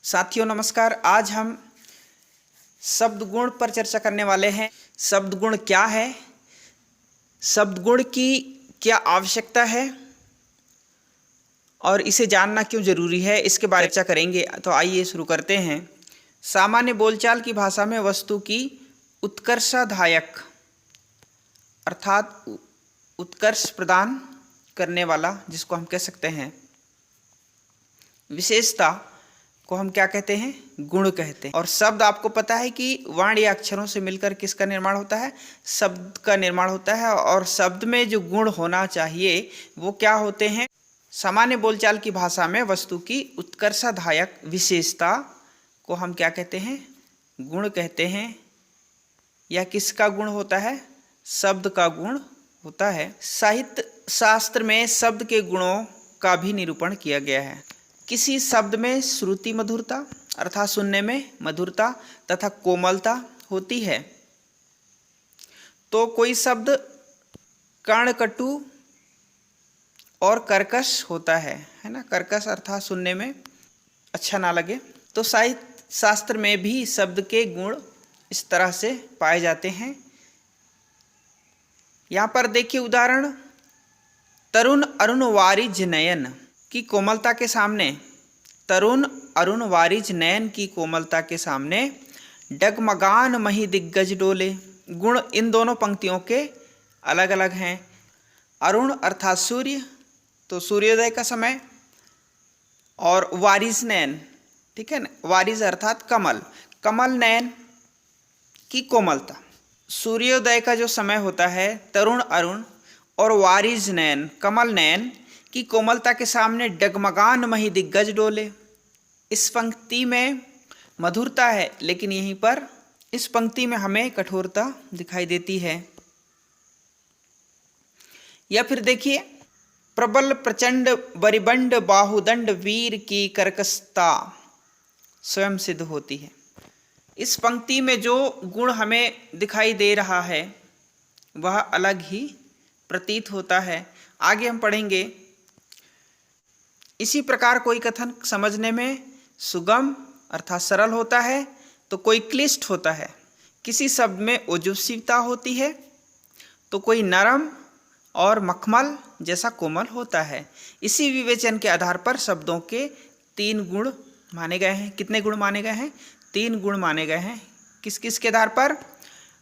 साथियों नमस्कार। आज हम शब्द गुण पर चर्चा करने वाले हैं। शब्द गुण क्या है, शब्द गुण की क्या आवश्यकता है और इसे जानना क्यों जरूरी है, इसके बारे में चर्चा करेंगे। तो आइए शुरू करते हैं। सामान्य बोलचाल की भाषा में वस्तु की उत्कर्षाधायक अर्थात उत्कर्ष प्रदान करने वाला, जिसको हम कह सकते हैं विशेषता, को हम क्या कहते हैं, गुण कहते हैं। और शब्द आपको पता है कि वर्ण या अक्षरों से मिलकर किसका निर्माण होता है, शब्द का निर्माण होता है। और शब्द में जो गुण होना चाहिए वो क्या होते हैं, सामान्य बोलचाल की भाषा में वस्तु की उत्कर्षाधायक विशेषता को हम क्या कहते हैं, गुण कहते हैं। यह किसका गुण होता है, शब्द का गुण होता है। साहित्य शास्त्र में शब्द के गुणों का भी निरूपण किया गया है। किसी शब्द में श्रुति मधुरता अर्थात सुनने में मधुरता तथा कोमलता होती है, तो कोई शब्द कर्णकटु और कर्कश होता है ना। कर्कश अर्थात सुनने में अच्छा ना लगे। तो साहित्य शास्त्र में भी शब्द के गुण इस तरह से पाए जाते हैं। यहाँ पर देखिए उदाहरण, तरुण अरुण वारिज नयन की कोमलता के सामने, तरुण अरुण वारिज नयन की कोमलता के सामने डगमगान मही दिग्गज डोले। गुण इन दोनों पंक्तियों के अलग अलग हैं। अरुण अर्थात सूर्य, तो सूर्योदय का समय, और वारिज नयन, ठीक है ना, वारिज अर्थात कमल, कमल नयन की कोमलता। सूर्योदय का जो समय होता है तरुण अरुण और वारिज नयन कमल नयन की कोमलता के सामने डगमगान मही दिग्गज डोले। इस पंक्ति में मधुरता है, लेकिन यहीं पर इस पंक्ति में हमें कठोरता दिखाई देती है। या फिर देखिए, प्रबल प्रचंड बरिबंड बाहुदंड वीर की कर्कशता स्वयं सिद्ध होती है। इस पंक्ति में जो गुण हमें दिखाई दे रहा है वह अलग ही प्रतीत होता है। आगे हम पढ़ेंगे। इसी प्रकार कोई कथन समझने में सुगम अर्थात सरल होता है तो कोई क्लिष्ट होता है। किसी शब्द में ओजस्विता होती है तो कोई नरम और मखमल जैसा कोमल होता है। इसी विवेचन के आधार पर शब्दों के 3 गुण माने गए हैं। कितने गुण माने गए हैं, 3 गुण माने गए हैं। किस किस के आधार पर,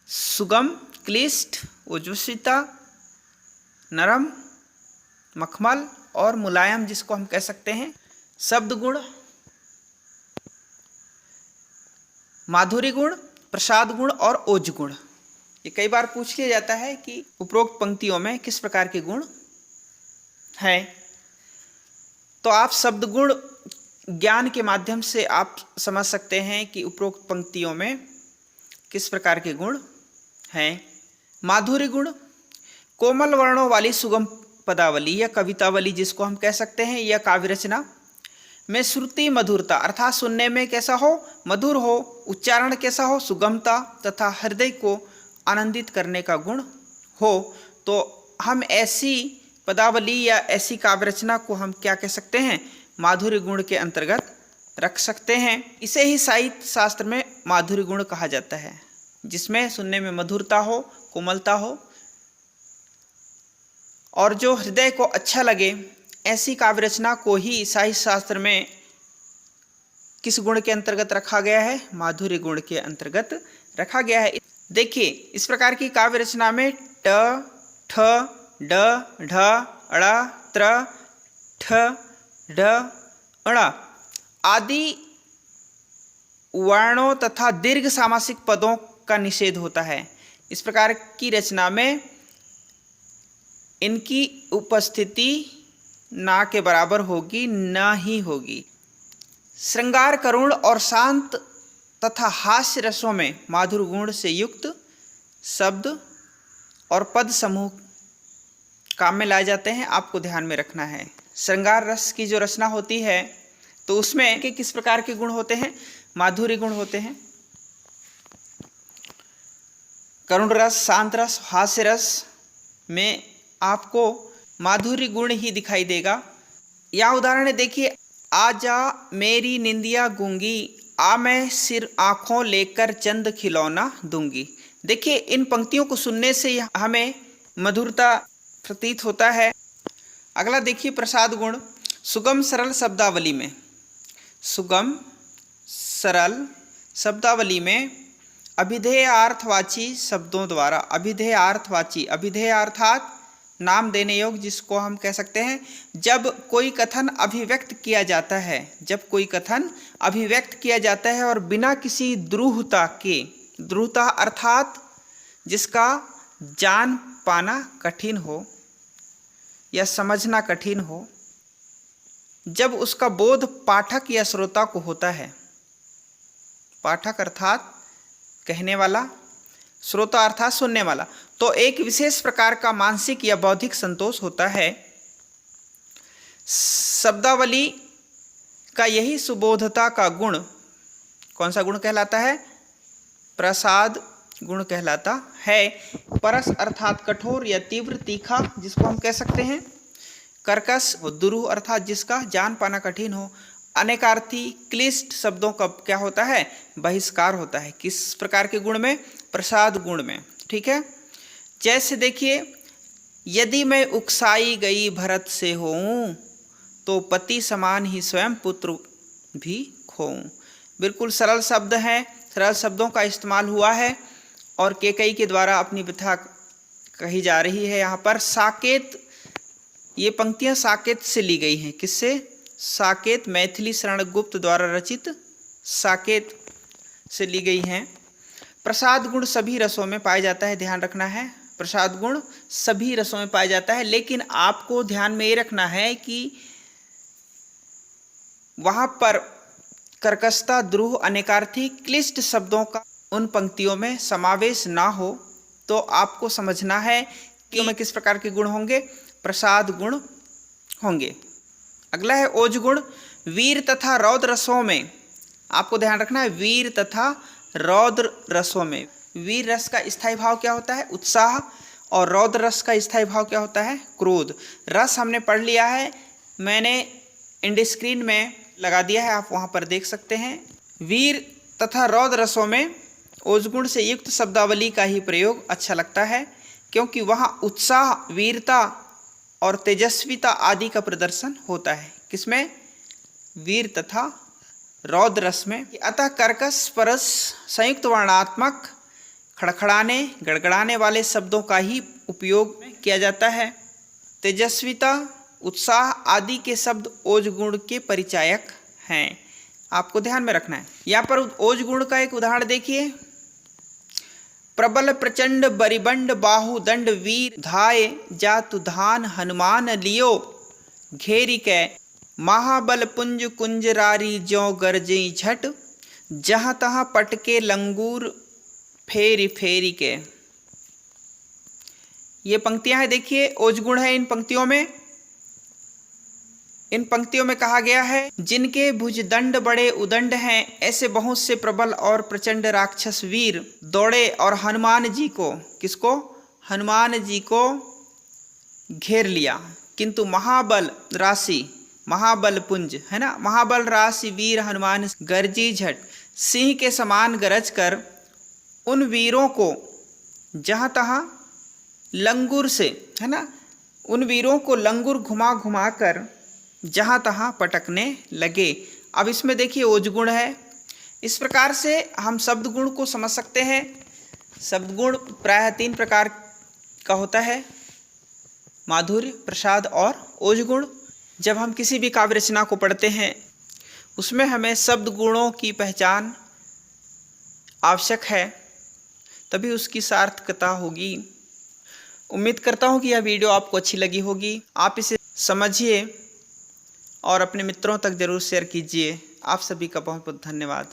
सुगम, क्लिष्ट, ओजस्विता, नरम, मखमल और मुलायम, जिसको हम कह सकते हैं शब्द गुण। माधुर्य गुण, प्रसाद गुण और ओज गुण। ये कई बार पूछ लिया जाता है कि उपरोक्त पंक्तियों में किस प्रकार के गुण हैं। तो आप शब्द गुण ज्ञान के माध्यम से आप समझ सकते हैं कि उपरोक्त पंक्तियों में किस प्रकार के गुण हैं। माधुर्य गुण, कोमल वर्णों वाली सुगम पदावली या कवितावली, जिसको हम कह सकते हैं, यह काव्य रचना में श्रुति मधुरता अर्थात सुनने में कैसा हो, मधुर हो, उच्चारण कैसा हो, सुगमता तथा हृदय को आनंदित करने का गुण हो, तो हम ऐसी पदावली या ऐसी काव्य रचना को हम क्या कह सकते हैं, माधुर्य गुण के अंतर्गत रख सकते हैं। इसे ही साहित्य शास्त्र में माधुर्य गुण कहा जाता है, जिसमें सुनने में मधुरता हो, कोमलता हो और जो हृदय को अच्छा लगे। ऐसी काव्य रचना को ही साहित्य शास्त्र में किस गुण के अंतर्गत रखा गया है, माधुर्य गुण के अंतर्गत रखा गया है। देखिए, इस प्रकार की काव्य रचना में ट, ठ, ड, ढ, ड़, त्र, ठ, ढ, ण आदि वर्णों तथा दीर्घ सामासिक पदों का निषेध होता है। इस प्रकार की रचना में इनकी उपस्थिति ना के बराबर होगी, ना ही होगी। श्रृंगार, करुण और शांत तथा हास्य रसों में माधुर्य गुण से युक्त शब्द और पद समूह काम में लाए जाते हैं। आपको ध्यान में रखना है, श्रृंगार रस की जो रचना होती है तो उसमें किस प्रकार के गुण होते हैं, माधुर्य गुण होते हैं। करुण रस, शांत रस, हास्य रस में आपको माधुर्य गुण ही दिखाई देगा। या उदाहरण देखिए, आजा मेरी निंदिया गूंगी, आ मैं सिर आँखों लेकर चंद खिलौना दूंगी। देखिए, इन पंक्तियों को सुनने से हमें मधुरता प्रतीत होता है। अगला देखिए प्रसाद गुण। सुगम सरल शब्दावली में, सुगम सरल शब्दावली में अभिधेयार्थवाची शब्दों द्वारा, अभिधेयार्थवाची, अभिधेय अर्थात नाम देने योग्य, जिसको हम कह सकते हैं जब कोई कथन अभिव्यक्त किया जाता है, जब कोई कथन अभिव्यक्त किया जाता है और बिना किसी द्रूहता के, द्रूहता अर्थात जिसका जान पाना कठिन हो या समझना कठिन हो, जब उसका बोध पाठक या श्रोता को होता है, पाठक अर्थात कहने वाला, श्रोता अर्थात सुनने वाला, तो एक विशेष प्रकार का मानसिक या बौद्धिक संतोष होता है। शब्दावली का यही सुबोधता का गुण कौन सा गुण कहलाता है? प्रसाद गुण कहलाता है। परस अर्थात कठोर या तीव्र, तीखा जिसको हम कह सकते हैं, कर्कश, दुरूह अर्थात जिसका जान पाना कठिन हो, अनेकार्थी, क्लिष्ट शब्दों का क्या होता है? बहिष्कार होता है। किस प्रकार के गुण में? प्रसाद गुण में। ठीक है, जैसे देखिए, यदि मैं उकसाई गई भरत से होऊं, तो पति समान ही स्वयं पुत्र भी खोऊं। बिल्कुल सरल शब्द हैं, सरल शब्दों का इस्तेमाल हुआ है और कैकेयी के द्वारा अपनी व्यथा कही जा रही है। यहाँ पर साकेत, ये पंक्तियाँ साकेत से ली गई हैं। किससे? साकेत, मैथिली शरण गुप्त द्वारा रचित साकेत से ली गई हैं। प्रसाद गुण सभी रसों में पाया जाता है, ध्यान रखना है। प्रसाद गुण सभी रसों में पाया जाता है, लेकिन आपको ध्यान में ये रखना है कि वहाँ पर कर्कशता, द्रूह, अनेकार्थी, क्लिष्ट शब्दों का उन पंक्तियों में समावेश ना हो। तो आपको समझना है कि उनमें किस प्रकार के गुण होंगे? प्रसाद गुण होंगे। अगला है ओज गुण। वीर तथा रौद्र रसों में, आपको ध्यान रखना है, वीर तथा रौद्र रसों में, वीर रस का स्थायी भाव क्या होता है? उत्साह, और रौद्र रस का स्थायी भाव क्या होता है? क्रोध। रस हमने पढ़ लिया है, मैंने इंड स्क्रीन में लगा दिया है, आप वहाँ पर देख सकते हैं। वीर तथा रौद्र रसों में ओजगुण से युक्त शब्दावली का ही प्रयोग अच्छा लगता है, क्योंकि वहाँ उत्साह, वीरता और तेजस्विता आदि का प्रदर्शन होता है। किसमें? वीर तथा रौद्र रस में। अतः कर्कश, परस, संयुक्त वर्णात्मक, खड़खड़ाने, गड़गड़ाने वाले शब्दों का ही उपयोग किया जाता है। तेजस्विता, उत्साह आदि के शब्द ओज गुण के परिचायक हैं, आपको ध्यान में रखना है। यहाँ पर ओज गुण का एक उदाहरण देखिए। प्रबल प्रचंड बरिबंड बाहुदंड वीर धाय जातु धान हनुमान लियो घेरी कै महाबल पुंज कुंजरारी ज्यों गरजे झट जहाँ तहाँ पटके लंगूर फेरी फेरी के। ये पंक्तियां हैं, देखिए ओज गुण है इन पंक्तियों में। इन पंक्तियों में कहा गया है, जिनके भुजदंड बड़े उदंड हैं, ऐसे बहुत से प्रबल और प्रचंड राक्षस वीर दौड़े और हनुमान जी को, किसको? हनुमान जी को घेर लिया, किंतु महाबल राशि, महाबल पुंज है ना, महाबल राशि वीर हनुमान गरजी झट, सिंह के समान गरज कर उन वीरों को जहाँ तहाँ लंगूर से, है ना, उन वीरों को लंगूर घुमा घुमा कर जहाँ तहाँ पटकने लगे। अब इसमें देखिए ओज गुण है। इस प्रकार से हम शब्द गुण को समझ सकते हैं। शब्द गुण प्रायः 3 प्रकार का होता है, माधुर्य, प्रसाद और ओज गुण। जब हम किसी भी काव्य रचना को पढ़ते हैं उसमें हमें शब्द गुणों की पहचान आवश्यक है, तभी उसकी सार्थकता होगी। उम्मीद करता हूँ कि यह वीडियो आपको अच्छी लगी होगी। आप इसे समझिए और अपने मित्रों तक ज़रूर शेयर कीजिए। आप सभी का बहुत बहुत धन्यवाद।